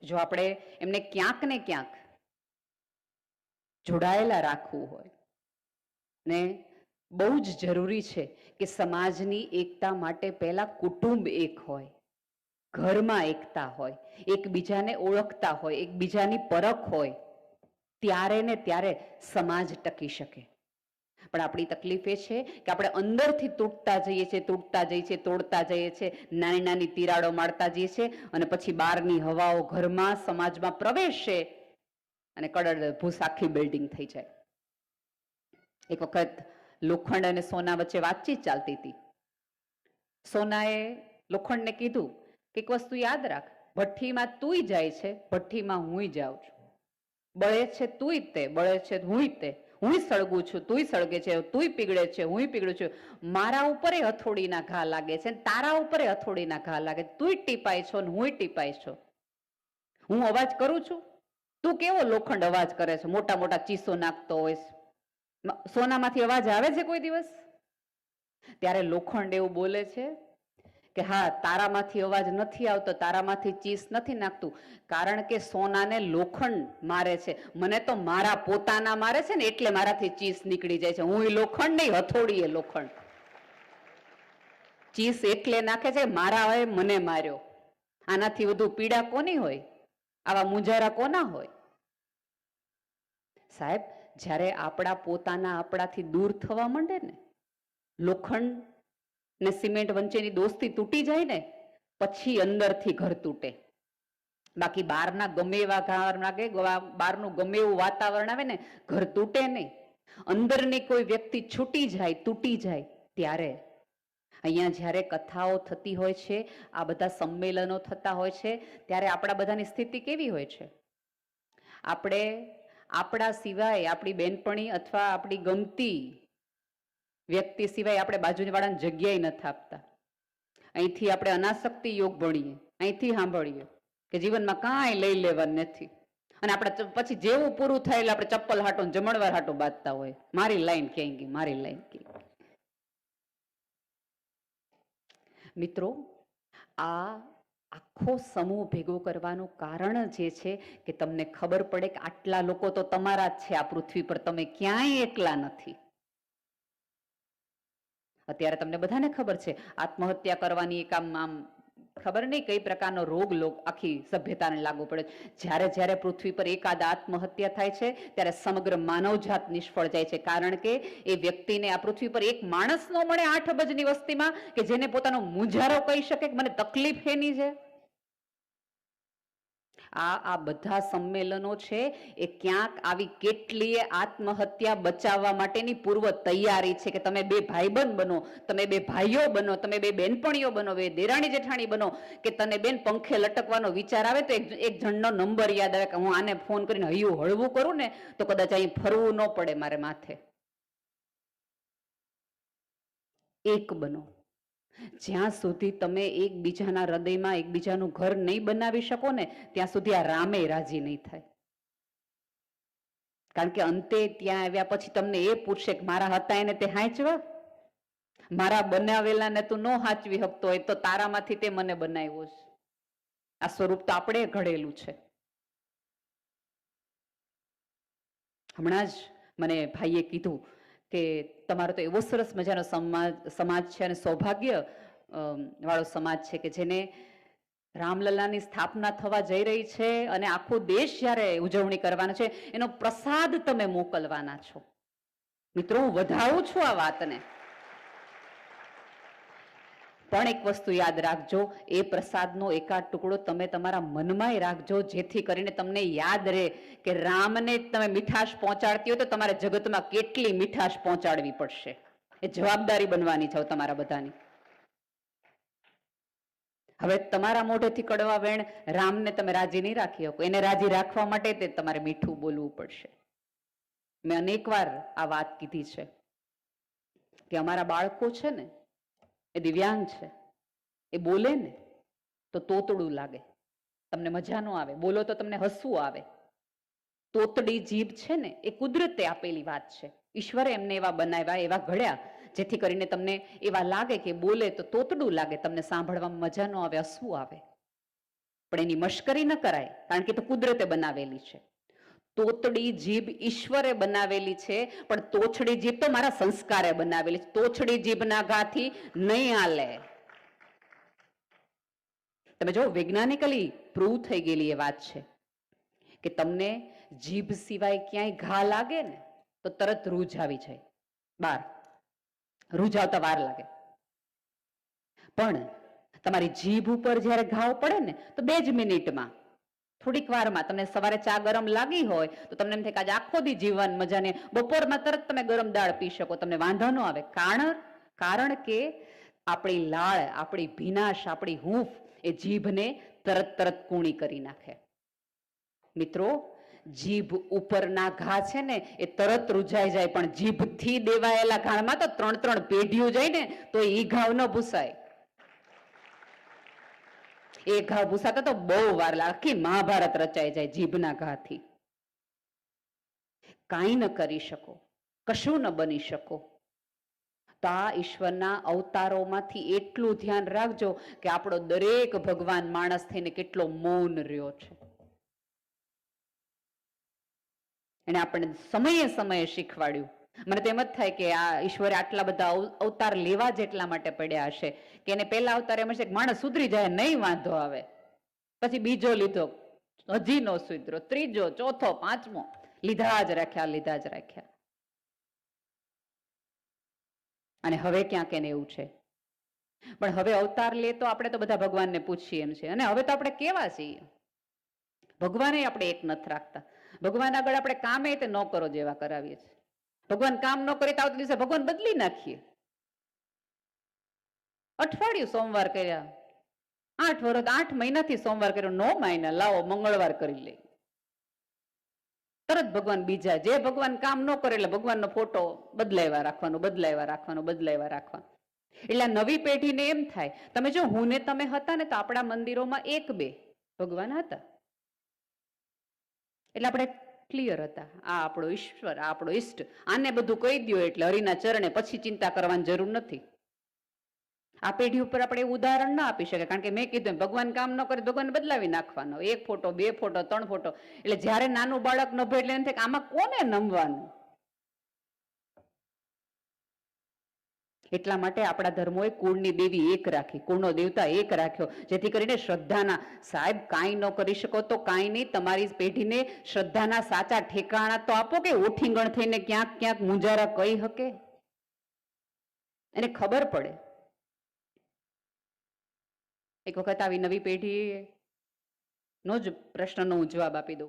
જો આપણે એમને ક્યાંક ને ક્યાંક જોડાયેલા રાખવું હોય ને બહુ જ જરૂરી છે કે સમાજની એકતા માટે પહેલા કુટુંબ એક હોય, ઘરમાં એકતા હોય, એકબીજાને ઓળખતા હોય, એકબીજાની પરખ હોય, ત્યારે ને ત્યારે સમાજ ટકી શકે. પણ આપણી તકલીફ એ છે કે આપણે અંદરથી તૂટતા જઈએ છીએ, તોડતા જઈએ છીએ, નાની નાની તિરાડો મારતા જઈએ છીએ અને પછી બહારની હવાઓ ઘરમાં સમાજમાં પ્રવેશે અને કડડ ભૂસ આખી બિલ્ડિંગ થઈ જાય. એક વખત લોખંડ અને સોના વચ્ચે વાતચીત ચાલતી હતી. સોનાએ લોખંડને કીધું કે એક વસ્તુ યાદ રાખ, ભઠ્ઠીમાં તુંય જાય છે, ભઠ્ઠીમાં હુંય જાઉં છું. બળે છે તુંય તે, બળે છે હુંય તે, હુંય સળગું છું, તુંય સળગે છે, તુંય પીગળે છે, હુંય પીગળું છું. મારા ઉપરે હથોડીના ઘા લાગે છે, તારા ઉપરે હથોડીના ઘા લાગે, તુંય ટીપાય છો ને હુંય ટીપાય છો. હું અવાજ કરું છું, તું કેવો લોખંડ અવાજ કરે છે, મોટા મોટા ચીસો નાખતો હોય. સોનામાંથી અવાજ આવે છે કોઈ દિવસ? ત્યારે લોખંડ એવું બોલે છે કે હા, તારામાંથી અવાજ નથી આવતો, તારામાંથી ચીસ નથી નાખતું, કારણ કે સોનાને લોખંડ મારે છે, મને તો મારા પોતાના મારે છે ને એટલે મારાથી ચીસ નીકળી જાય છે. હું એ લોખંડ નહીં, હથોડી એ લોખંડ. ચીસ એટલે નાખે છે મારા હોય મને માર્યો. આનાથી વધુ પીડા કોની હોય? આવા મુંજારા કોના હોય? સાહેબ, જ્યારે આપણા પોતાના આપણાથી દૂર થવા માંડે ને, લોખંડ ને સિમેન્ટ વચ્ચેની દોસ્તી તૂટી જાય ને, પછી અંદરથી ઘર તૂટે. બાકી બહારના ગમે એવા ઘર લાગે, બહારનું ગમે એવું વાતાવરણ આવે ને, ઘર તૂટે નહીં. અંદરની કોઈ વ્યક્તિ છૂટી જાય, તૂટી જાય ત્યારે. અહીંયા જ્યારે કથાઓ થતી હોય છે, આ બધા સંમેલનો થતા હોય છે, ત્યારે આપણા બધાની સ્થિતિ કેવી હોય છે? આપણે આપણા સિવાય આપણી બેનપણી અથવા આપણી ગમતી વ્યક્તિ સિવાય આપણે બાજુની વાળાને જગ્યાએ નથી આપતા. અહીંથી આપણે અનાસક્તિ યોગ ભણીએ, અહીંથી સાંભળીએ કે જીવનમાં કાંઈ લઈ લેવાનું નથી, અને આપણે પછી જેવું પૂરું થાય એટલે આપણે ચપ્પલ હાટો જમણવાર હાટો બાંધતા હોય, મારી લાઈન ક્યાંય ગઈ, મારી લાઈન ક્યાંય. મિત્રો, આ આખો સમૂહ ભેગો કરવાનું કારણ જે છે કે તમને ખબર પડે કે આટલા લોકો તો તમારા જ છે આ પૃથ્વી પર, તમે ક્યાંય એકલા નથી. અત્યારે તમને બધાને ખબર છે આત્મહત્યા કરવાની એક આમ ખબર નહીં કઈ પ્રકારનો રોગ આખી સભ્યતાને લાગુ પડે. જ્યારે જ્યારે પૃથ્વી પર એકાદ આત્મહત્યા થાય છે ત્યારે સમગ્ર માનવજાત નિષ્ફળ જાય છે, કારણ કે એ વ્યક્તિને આ પૃથ્વી પર એક માણસ ન મળે 8 અબજની વસ્તીમાં કે જેને પોતાનો મૂંઝારો કહી શકે કે મને તકલીફ એની છે. આ બધા સંમેલનો છે એ ક્યાંક આવી કેટલીય આત્મહત્યા બચાવવા માટેની પૂર્વ તૈયારી છે કે તમે બે ભાઈબંધ બનો, તમે બે ભાઈઓ બનો, તમે બે બેનપણીઓ બનો, બે દેરાણી જેઠાણી બનો, કે તને બેન પંખે લટકવાનો વિચાર આવે તો એક જણનો નંબર યાદ આવે કે હું આને ફોન કરીને હૈયું હળવું કરું ને તો કદાચ અહીં ફરવું ન પડે મારે માથે. એક બનો. જ્યાં સુધી તમે એકબીજાના હૃદયમાં એકબીજાનું ઘર નહીં બનાવી શકો ને ત્યાં સુધી આ રામે રાજી નહીં થાય. કારણ કે અંતે ત્યાં આવ્યા પછી તમને એ પૂછશે કે મારા હતા એને તે હાંચવા, મારા બનાવેલા ને તું ન હાંચવી શકતો હોય તો તારામાંથી તે મને બનાવ્યો છે. આ સ્વરૂપ તો આપણે ઘડેલું છે. હમણાં જ મને ભાઈએ કીધું કે તમારો તો એવો સરસ મજાનો સમાજ છે અને સૌભાગ્ય વાળો સમાજ છે કે જેને રામલલ્લાની સ્થાપના થવા જઈ રહી છે અને આખો દેશ જ્યારે ઉજવણી કરવાનો છે એનો પ્રસાદ તમે મોકલવાના છો. મિત્રો, હું વધાવું છું આ વાતને, પણ એક વસ્તુ યાદ રાખજો, એ પ્રસાદનો એકાદ ટુકડો તમે તમારા મનમાંય રાખજો, જેથી કરીને તમને યાદ રહે કે રામને તમે મીઠાશ પહોંચાડતી હોય તો તમારે જગતમાં કેટલી મીઠાશ પહોંચાડવી પડશે. એ જવાબદારી બનવાની છે તમારા બધાની. હવે તમારા મોઢેથી કડવા વેણ રામને તમે રાજી નહીં રાખી શકો, એને રાજી રાખવા માટે તે તમારે મીઠું બોલવું પડશે. મેં અનેકવાર આ વાત કીધી છે કે અમારા બાળકો છે ને એ દિવ્યાંગ છે, એ બોલે ને તો તોતડું લાગે, તમને મજા ન આવે, બોલો તો તમને હસવું આવે. તોતડી જીભ છે ને એ કુદરતે આપેલી વાત છે, ઈશ્વરે એમને એવા બનાવ્યા, એવા ઘડ્યા જેથી કરીને તમને એવા લાગે કે બોલે તો તોતડું લાગે, તમને સાંભળવામાં મજા ન આવે, હસવું આવે. પણ એની મશ્કરી ન કરાય, કારણ કે તો કુદરતે બનાવેલી છે. તોતડી જીભ ઈશ્વરે બનાવેલી છે, પણ તોછડી જીભ તો મારા સંસ્કારે બનાવેલી છે. તોછડી જીભના ઘાથી નહીં હાલે. તમે જો, વૈજ્ઞાનિકલી પ્રૂવ થઈ ગયેલી એ વાત છે કે તમને જીભ સિવાય ક્યાંય ઘા લાગે ને તો તરત રૂજ આવી જાય બહાર. રૂજ આવતા વાર લાગે, પણ તમારી જીભ ઉપર જ્યારે ઘાવ પડે ને તો 2 જ મિનિટમાં, થોડીક વારમાં, તમને સવારે ચા ગરમ લાગી હોય તો તમને એમ થાય કે આજે આખો દી જીવન મજાને, બપોરમાં તરત તમે ગરમ દાળ પી શકો, તમને વાંધો ન આવે. કારણ કે આપણી લાળ, આપણી ભીનાશ, આપણી હૂંફ એ જીભને તરત કૂણી કરી નાખે. મિત્રો, જીભ ઉપરના ઘા છે ને એ તરત રૂજાઈ જાય, પણ જીભથી દેવાયેલા ઘામાં તો 3 પેઢીઓ જાય ને તો એ ઘાવ ન ભૂસાય. એ ઘા ભૂસાતા તો બહુ વાર લાગે. આખી મહાભારત રચાઈ જાય જીભના ઘાથી. કાંઈ ન કરી શકો, કશું ન બની શકો, તો આ ઈશ્વરના અવતારોમાંથી એટલું ધ્યાન રાખજો કે આપણો દરેક ભગવાન માણસ થઈને કેટલો મૌન રહ્યો છે. એને આપણને સમયે સમયે શીખવાડ્યું. મને તો એમ જ થાય કે આ ઈશ્વરે આટલા બધા અવતાર લેવા જ એટલા માટે પડ્યા હશે કે એને પહેલા અવતાર એમ હશે કે માણસ સુધરી જાય, નહીં વાંધો આવે, પછી બીજો લીધો, હજી નો સુધરો, ત્રીજો, ચોથો, પાંચમો, લીધા જ રાખ્યા. અને હવે ક્યાંક એને એવું છે. પણ હવે અવતાર લે તો આપણે તો બધા ભગવાનને પૂછીએ એમ છે. અને હવે તો આપણે કેવા છીએ, ભગવાને આપણે એક નથી રાખતા. ભગવાન આગળ આપણે કામે તે ન કરો જેવા કરાવીએ છીએ. ભગવાન કામ ન કરે તો આવતા દિવસે ભગવાન બદલી નાખીએ. અઠવાડિયું સોમવાર કર્યા, 8 વર્ષ, 8 મહિનાથી સોમવાર કર્યો, 9 મહિના, લાવો મંગળવાર કરી લે. તરત ભગવાન બીજા, જે ભગવાન કામ ન કરે એટલે ભગવાનનો ફોટો બદલાવ્યા રાખવાનો. એટલે નવી પેઢીને એમ થાય, તમે જો હું ને તમે હતા ને તો આપણા મંદિરોમાં 1-2 ભગવાન હતા, એટલે આપણે ક્લિયર હતા. આ આપણો ઈશ્વર, આ આપણો ઈષ્ટ, આને બધું કહી દો એટલે હરિના ચરણે, પછી ચિંતા કરવાની જરૂર નથી. આ પેઢી ઉપર આપણે ઉદાહરણ ના આપી શકે, કારણ કે મેં કીધું ભગવાન કામ ન કરે ભગવાન બદલાવી નાખવાનો. 1 ફોટો, 2 ફોટો, 3 ફોટો. એટલે જયારે નાનું બાળક ન ભેટલે એમ થાય કે આમાં કોને નમવાનું. એટલા માટે આપણા ધર્મોએ કુળની દેવી એક રાખી, કુળનો દેવતા એક રાખ્યો, જેથી કરીને શ્રદ્ધાના, સાહેબ કાંઈ ન કરી શકો તો કાંઈ નહીં, તમારી પેઢીને શ્રદ્ધાના સાચા ઠેકાણા તો આપો કે ઓઠીંગણ થઈને ક્યાંક મુંજારા કહી શકે, એને ખબર પડે. એક વખત આવી નવી પેઢી નો જ પ્રશ્નનો હું જવાબ આપી દઉં.